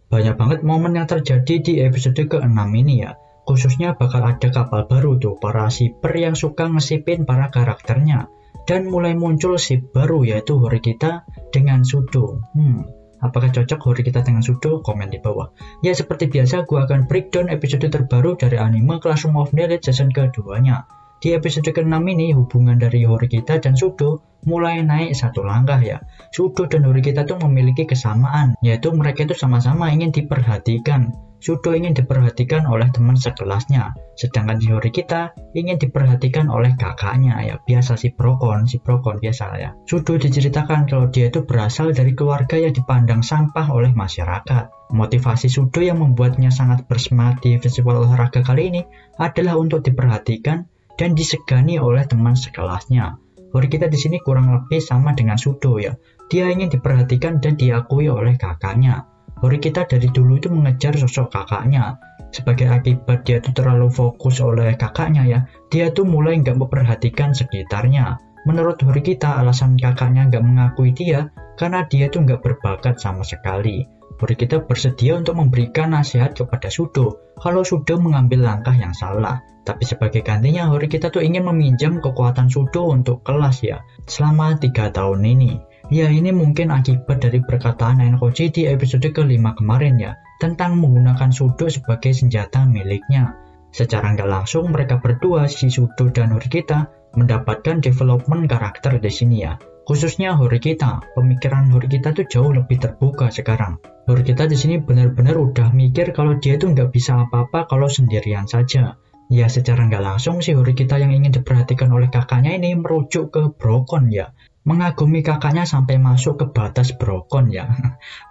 Banyak banget momen yang terjadi di episode ke-6 ini ya. Khususnya bakal ada kapal baru tuh, para shipper yang suka ngesipin para karakternya. Dan mulai muncul ship baru yaitu Horikita dengan Sudo. Apakah cocok Horikita dengan Sudo? Komen di bawah. Ya seperti biasa gue akan breakdown episode terbaru dari anime Classroom of the Elite season keduanya. Di episode ke-6 ini hubungan dari Horikita dan Sudo mulai naik satu langkah ya. Sudo dan Horikita tuh memiliki kesamaan, yaitu mereka itu sama-sama ingin diperhatikan. Sudo ingin diperhatikan oleh teman sekelasnya, sedangkan si Horikita ingin diperhatikan oleh kakaknya ya. Biasa si Brokon biasa ya. Sudo diceritakan kalau dia itu berasal dari keluarga yang dipandang sampah oleh masyarakat. Motivasi Sudo yang membuatnya sangat bersemangat di festival olahraga kali ini adalah untuk diperhatikan dan disegani oleh teman sekelasnya. Horikita di sini kurang lebih sama dengan Sudo ya. Dia ingin diperhatikan dan diakui oleh kakaknya. Horikita dari dulu itu mengejar sosok kakaknya. Sebagai akibat dia tuh terlalu fokus oleh kakaknya ya, dia tuh mulai nggak memperhatikan sekitarnya. Menurut Horikita, alasan kakaknya nggak mengakui dia karena dia tuh nggak berbakat sama sekali. Horikita bersedia untuk memberikan nasihat kepada Sudo kalau Sudo mengambil langkah yang salah. Tapi sebagai gantinya Horikita tuh ingin meminjam kekuatan Sudo untuk kelas ya, selama 3 tahun ini. Ya ini mungkin akibat dari perkataan Enkoji di episode ke-5 kemarin ya, tentang menggunakan Sudo sebagai senjata miliknya. Secara nggak langsung mereka berdua, si Sudo dan Horikita, mendapatkan development karakter di sini ya. Khususnya Horikita, pemikiran Horikita tuh jauh lebih terbuka sekarang. Horikita di sini benar-benar udah mikir kalau dia tuh nggak bisa apa-apa kalau sendirian saja. Ya secara nggak langsung si Horikita yang ingin diperhatikan oleh kakaknya ini merujuk ke Brokon ya. Mengagumi kakaknya sampai masuk ke batas Brokon ya.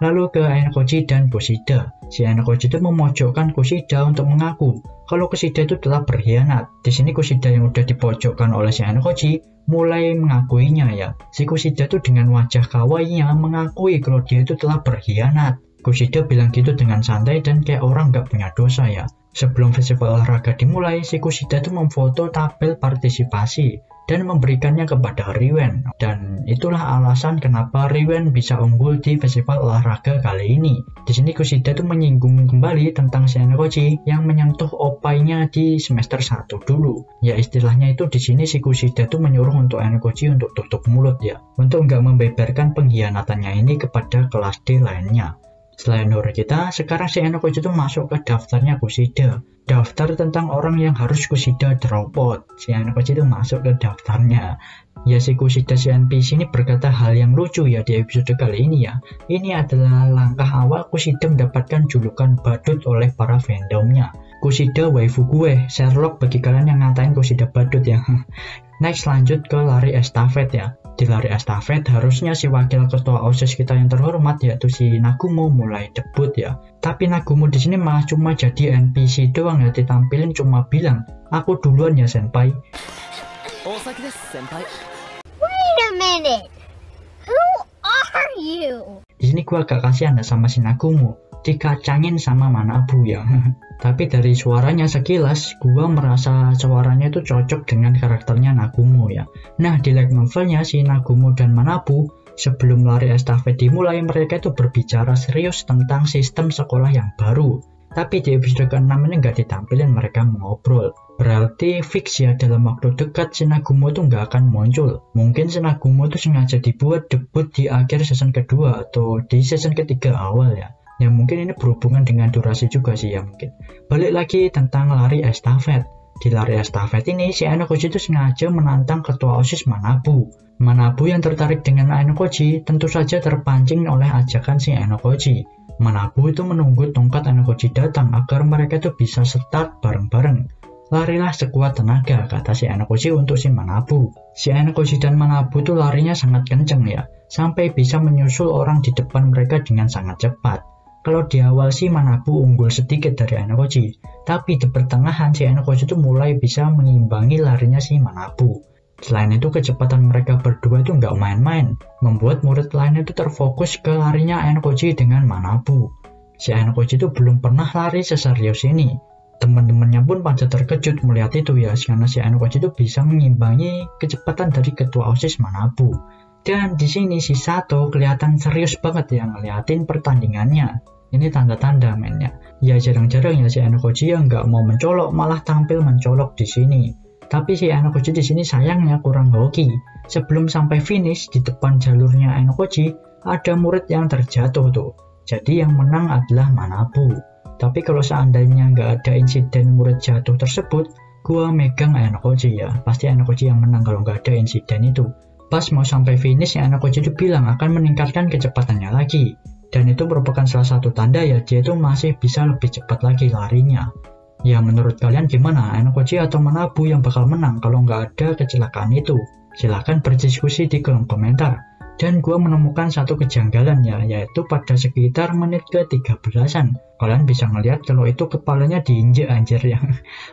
Lalu ke Enkoji dan Kushida. Si Enkoji itu memojokkan Kushida untuk mengaku kalau Kushida itu telah berkhianat. Di sini Kushida yang udah dipojokkan oleh si Enkoji mulai mengakuinya ya. Si Kushida itu dengan wajah kawainya mengakui kalau dia itu telah berkhianat. Kushida bilang gitu dengan santai dan kayak orang gak punya dosa ya. Sebelum festival olahraga dimulai, si Kushida itu memfoto tabel partisipasi dan memberikannya kepada Riwen. Dan itulah alasan kenapa Riwen bisa unggul di festival olahraga kali ini. Di sini Kushida itu menyinggung kembali tentang si Enkoji yang menyentuh opainya di semester 1 dulu. Ya istilahnya itu di sini si Kushida itu menyuruh untuk Enkoji untuk tutup mulut ya, untuk nggak membeberkan pengkhianatannya ini kepada kelas D lainnya. Selain Horikita, sekarang si Enkoji itu masuk ke daftarnya Kushida. Daftar tentang orang yang harus Kushida drop out. Si Enkoji itu masuk ke daftarnya. Ya si Kushida si NPC ini berkata hal yang lucu ya di episode kali ini ya. Ini adalah langkah awal Kushida mendapatkan julukan badut oleh para fandomnya. Kushida waifu gue, Sherlock bagi kalian yang ngatain Kushida badut ya. Next lanjut ke lari estafet ya. Di lari estafet harusnya si wakil ketua OSIS kita yang terhormat yaitu si Nagumo mulai debut ya. Tapi Nagumo di sini malah cuma jadi NPC doang ya, ditampilin cuma bilang, "Aku duluan ya senpai." Wait a minute. Who are you? Di sini gua agak kasihan sama si Nagumo, dikacangin sama Manabu ya. Tapi dari suaranya sekilas, gua merasa suaranya itu cocok dengan karakternya Nagumo ya. Nah, di light novelnya si Nagumo dan Manabu, sebelum lari estafet dimulai, mereka itu berbicara serius tentang sistem sekolah yang baru. Tapi di episode ke-6 ini nggak ditampilin mereka mengobrol. Berarti fix ya dalam waktu dekat si Nagumo itu nggak akan muncul. Mungkin si Nagumo itu sengaja dibuat debut di akhir season kedua atau di season ketiga awal ya. Ya mungkin ini berhubungan dengan durasi juga sih ya mungkin. Balik lagi tentang lari estafet. Di lari estafet ini si Enkoji itu sengaja menantang ketua OSIS Manabu. Manabu yang tertarik dengan Enkoji tentu saja terpancing oleh ajakan si Enkoji. Manabu itu menunggu tongkat Enkoji datang agar mereka itu bisa start bareng-bareng. Larilah sekuat tenaga, kata si Enkoji untuk si Manabu. Si Enkoji dan Manabu itu larinya sangat kenceng ya, sampai bisa menyusul orang di depan mereka dengan sangat cepat. Kalau di awal sih Manabu unggul sedikit dari Enkoji, tapi di pertengahan si Enkoji itu mulai bisa mengimbangi larinya si Manabu. Selain itu kecepatan mereka berdua itu nggak main-main, membuat murid lain itu terfokus ke larinya Enkoji dengan Manabu. Si Enkoji itu belum pernah lari seserius ini. Teman-temannya pun pada terkejut melihat itu ya, karena si Enkoji itu bisa mengimbangi kecepatan dari ketua OSIS Manabu. Dan di sini si Sato kelihatan serius banget ya ngeliatin pertandingannya. Ini tanda-tanda mainnya. Ya jarang-jarang ya si Enokoji yang nggak mau mencolok malah tampil mencolok di sini. Tapi si Enokoji di sini sayangnya kurang hoki. Sebelum sampai finish di depan jalurnya Enokoji ada murid yang terjatuh tuh. Jadi yang menang adalah Manabu. Tapi kalau seandainya nggak ada insiden murid jatuh tersebut, gua megang Enokoji ya. Pasti Enokoji yang menang kalau nggak ada insiden itu. Pas mau sampai finish, Enokoji itu bilang akan meningkatkan kecepatannya lagi. Dan itu merupakan salah satu tanda ya dia itu masih bisa lebih cepat lagi larinya. Ya menurut kalian gimana? Enokoji atau Manabu yang bakal menang kalau nggak ada kecelakaan itu? Silahkan berdiskusi di kolom komentar. Dan gue menemukan satu kejanggalan ya, yaitu pada sekitar menit ke-13an. Kalian bisa ngeliat kalau itu kepalanya diinjek anjir ya.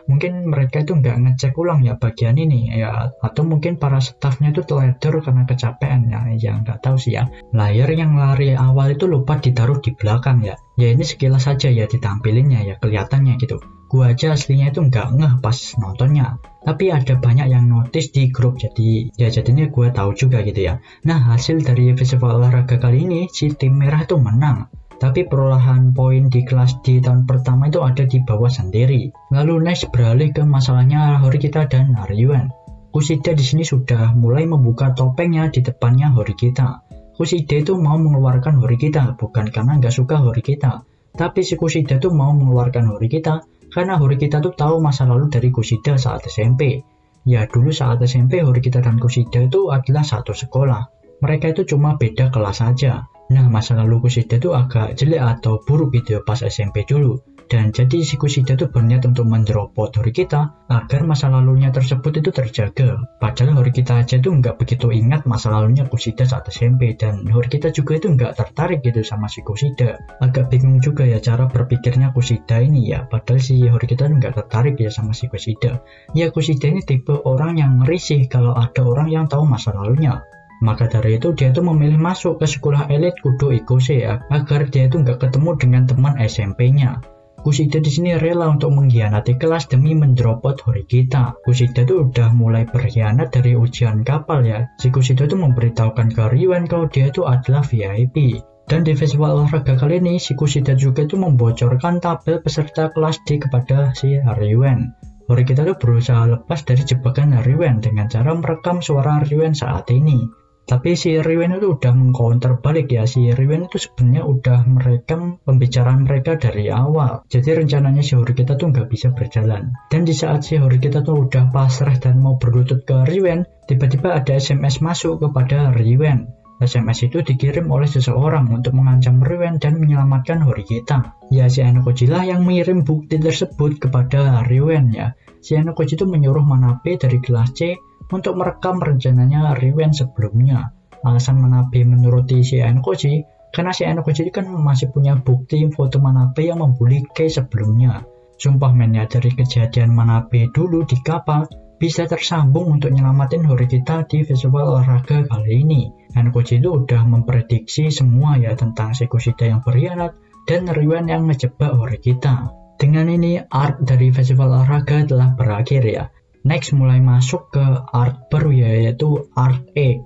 Mungkin mereka itu nggak ngecek ulang ya bagian ini ya, atau mungkin para staffnya itu teledor karena kecapean ya nggak tahu sih ya. Layar yang lari awal itu lupa ditaruh di belakang ya. Ya ini sekilas saja ya ditampilinnya ya, kelihatannya gitu. Gua aja aslinya itu nggak ngeh pas nontonnya, tapi ada banyak yang notice di grup, jadi ya jadinya gue tahu juga gitu ya. Nah hasil dari festival olahraga kali ini si tim merah itu menang, tapi perolehan poin di kelas D tahun pertama itu ada di bawah sendiri. Lalu next beralih ke masalahnya Horikita dan Ryuan. Kushida di sini sudah mulai membuka topengnya di depannya Horikita. Kushida itu mau mengeluarkan Horikita bukan karena nggak suka Horikita, tapi si Kushida itu mau mengeluarkan Horikita karena Horikita tuh tahu masa lalu dari Kushida saat SMP. Ya dulu saat SMP Horikita dan Kushida itu adalah satu sekolah. Mereka itu cuma beda kelas saja. Nah masa lalu Kushida itu agak jelek atau buruk gitu ya pas SMP dulu. Dan jadi si Kushida itu berniat untuk mendropot Horikita agar masa lalunya tersebut itu terjaga. Padahal Horikita aja tuh nggak begitu ingat masa lalunya Kushida saat SMP, dan Horikita juga itu nggak tertarik gitu sama si Kushida. Agak bingung juga ya cara berpikirnya Kushida ini ya, padahal si Horikita nggak tertarik ya sama si Kushida. Ya Kushida ini tipe orang yang risih kalau ada orang yang tahu masa lalunya. Maka dari itu dia tuh memilih masuk ke sekolah elit Kudo Ikose ya, agar dia tuh nggak ketemu dengan teman SMP-nya. Kushida di sini rela untuk mengkhianati kelas demi mendropot Horikita. Kushida tuh udah mulai berkhianat dari ujian kapal ya. Si Kushida tuh memberitahukan ke Ryuan kalau dia itu adalah VIP. Dan di festival olahraga kali ini, si Kushida juga itu membocorkan tabel peserta kelas D kepada si Ryuan. Horikita tuh berusaha lepas dari jebakan Ryuan dengan cara merekam suara Ryuan saat ini. Tapi si Ryuan itu udah mengcounter balik ya. Si Ryuan itu sebenarnya udah merekam pembicaraan mereka dari awal. Jadi rencananya si Horikita tuh nggak bisa berjalan. Dan di saat si Horikita tuh udah pasrah dan mau berlutut ke Ryuan, tiba-tiba ada SMS masuk kepada Ryuan. SMS itu dikirim oleh seseorang untuk mengancam Ryuan dan menyelamatkan Horikita. Ya si Enokoji lah yang mengirim bukti tersebut kepada Ryuan ya. Si Enokoji itu menyuruh Manabe dari kelas C untuk merekam rencananya Ryuan sebelumnya. Alasan Manabe menuruti si Enokoji karena si Enokoji kan masih punya bukti foto Manabe yang membuli Kei sebelumnya. Sumpah men ya, dari kejadian Manabe dulu di kapal bisa tersambung untuk nyelamatin Horikita di festival olahraga kali ini. Enokoji itu udah memprediksi semua ya tentang si Kushida yang berkhianat dan Ryuan yang ngejebak Horikita. Dengan ini art dari festival olahraga telah berakhir ya. Next mulai masuk ke art baru ya, yaitu art egg.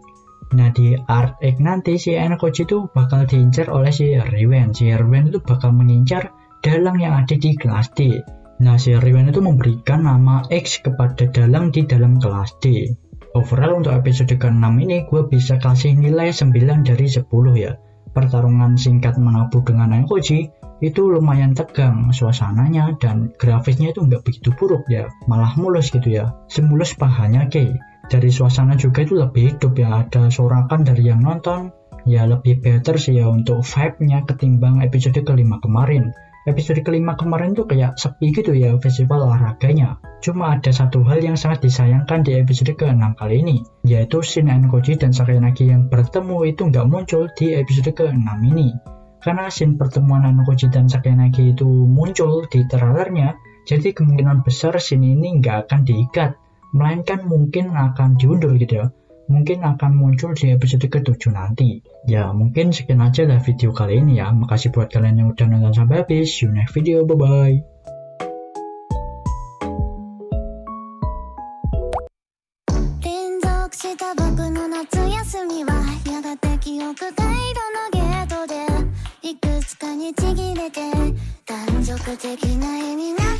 Nah di art egg nanti si Enokoji itu bakal diincar oleh si Ryuan. Si Ryuan itu bakal mengincar dalang yang ada di kelas D. Nah si Ryuan itu memberikan nama X kepada dalang di dalam kelas D. Overall untuk episode ke-6 ini gue bisa kasih nilai 9 dari 10 ya. Pertarungan singkat Manabu dengan Enokoji itu lumayan tegang suasananya, dan grafisnya itu nggak begitu buruk ya, malah mulus gitu ya, semulus pahanya Kei. Dari suasana juga itu lebih hidup ya, ada sorakan dari yang nonton ya, lebih better sih ya untuk vibe-nya ketimbang episode ke-5 kemarin. Episode ke-5 kemarin tuh kayak sepi gitu ya festival olahraganya. Cuma ada satu hal yang sangat disayangkan di episode ke-6 kali ini, yaitu scene Enokoji dan Sakinagi yang bertemu itu nggak muncul di episode ke-6 ini. Karena scene pertemuan Enokoji dan Sakinagi itu muncul di trailernya, jadi kemungkinan besar scene ini nggak akan diikat, melainkan mungkin akan diundur gitu ya. Mungkin akan muncul di episode ke-7 nanti. Ya mungkin sekian aja lah video kali ini ya. Makasih buat kalian yang udah nonton sampai habis. See you next video, bye bye. した僕の夏休みはやがて記憶回路のゲートでいくつかにちぎれ的な絵にな